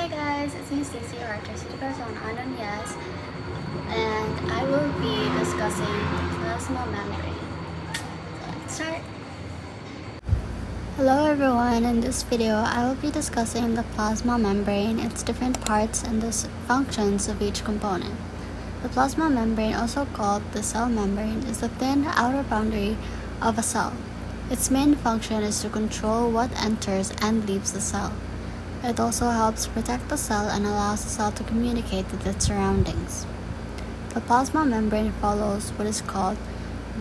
Hi guys, it's me Stacey Nuñez, and I will be discussing the plasma membrane. Let's start. Hello everyone, in this video I will be discussing the plasma membrane, its different parts, and the functions of each component. The plasma membrane, also called the cell membrane, is the thin outer boundary of a cell. Its main function is to control what enters and leaves the cell. It also helps protect the cell and allows the cell to communicate with its surroundings. The plasma membrane follows what is called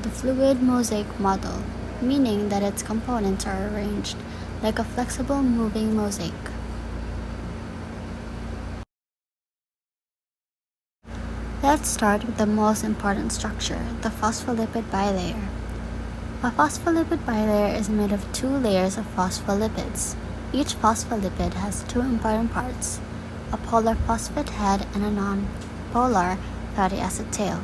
the fluid mosaic model, meaning that its components are arranged like a flexible moving mosaic. Let's start with the most important structure, the phospholipid bilayer. A phospholipid bilayer is made of two layers of phospholipids. Each phospholipid has two important parts, a polar phosphate head and a non-polar fatty acid tail.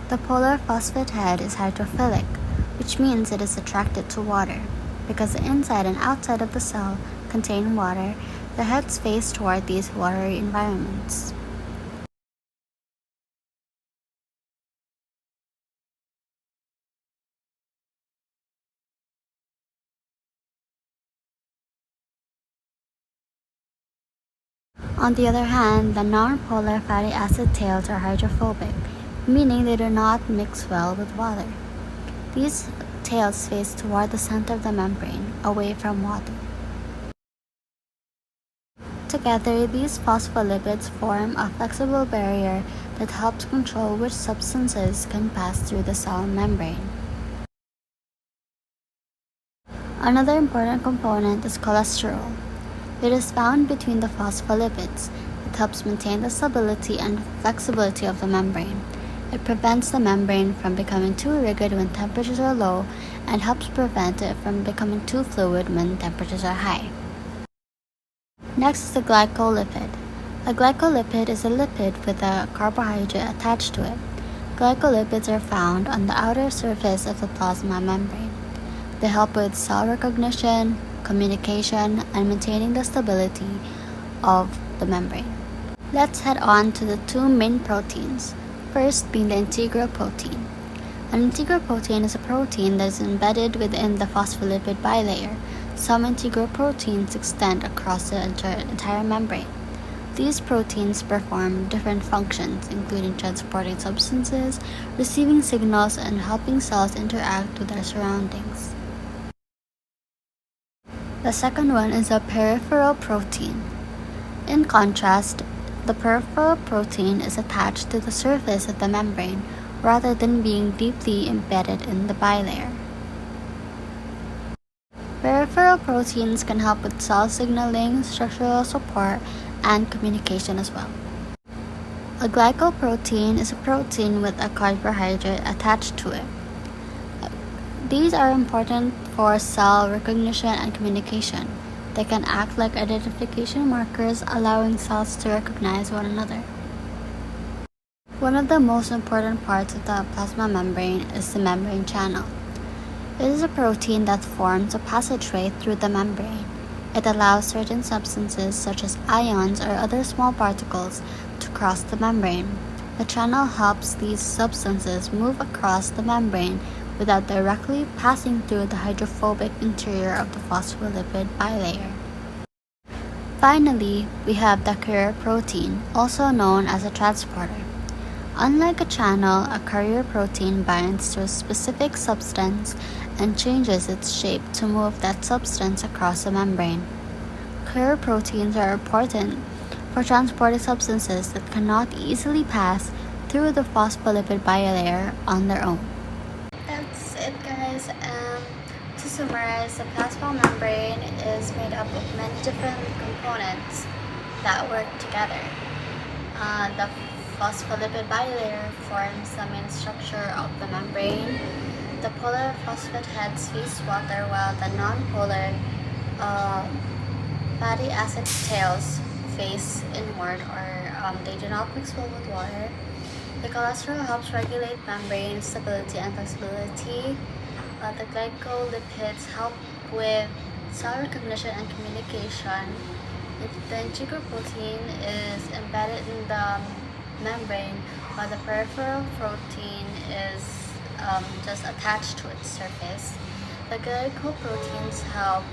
The polar phosphate head is hydrophilic, which means it is attracted to water. Because the inside and outside of the cell contain water, the heads face toward these watery environments. On the other hand, the non-polar fatty acid tails are hydrophobic, meaning they do not mix well with water. These tails face toward the center of the membrane, away from water. Together, these phospholipids form a flexible barrier that helps control which substances can pass through the cell membrane. Another important component is cholesterol. It is found between the phospholipids. It helps maintain the stability and flexibility of the membrane. It prevents the membrane from becoming too rigid when temperatures are low and helps prevent it from becoming too fluid when temperatures are high. Next is the glycolipid. A glycolipid is a lipid with a carbohydrate attached to it. Glycolipids are found on the outer surface of the plasma membrane. They help with cell recognition, communication, and maintaining the stability of the membrane. Let's head on to the two main proteins, first being the integral protein. An integral protein is a protein that is embedded within the phospholipid bilayer. Some integral proteins extend across the entire membrane. These proteins perform different functions, including transporting substances, receiving signals, and helping cells interact with their surroundings. The second one is a peripheral protein. In contrast, the peripheral protein is attached to the surface of the membrane rather than being deeply embedded in the bilayer. Peripheral proteins can help with cell signaling, structural support, and communication as well. A glycoprotein is a protein with a carbohydrate attached to it. These are important for cell recognition and communication. They can act like identification markers, allowing cells to recognize one another. One of the most important parts of the plasma membrane is the membrane channel. It is a protein that forms a passageway through the membrane. It allows certain substances, such as ions or other small particles, to cross the membrane. The channel helps these substances move across the membrane without directly passing through the hydrophobic interior of the phospholipid bilayer. Finally, we have the carrier protein, also known as a transporter. Unlike a channel, a carrier protein binds to a specific substance and changes its shape to move that substance across the membrane. Carrier proteins are important for transporting substances that cannot easily pass through the phospholipid bilayer on their own. That's it, guys. To summarize, the plasma membrane is made up of many different components that work together. The phospholipid bilayer forms the main structure of the membrane. The polar phosphate heads face water, while the non-polar fatty acid tails face inward, or they do not mix well with water. The cholesterol helps regulate membrane stability and flexibility. The glycolipids help with cell recognition and communication. The integral protein is embedded in the membrane, while the peripheral protein is just attached to its surface. The glycoproteins help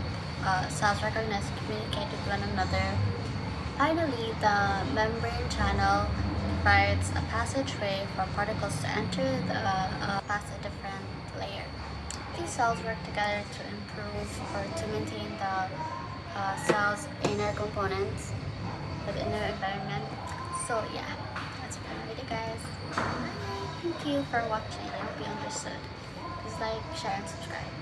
cells recognize and communicate with one another. Finally, the membrane channel provides a passageway for particles to enter past a different layer. These cells work together to improve or to maintain the cell's inner components, the inner environment. So yeah, that's it for my video, guys. Bye. Thank you for watching. I hope you understood. Please like, share, and subscribe.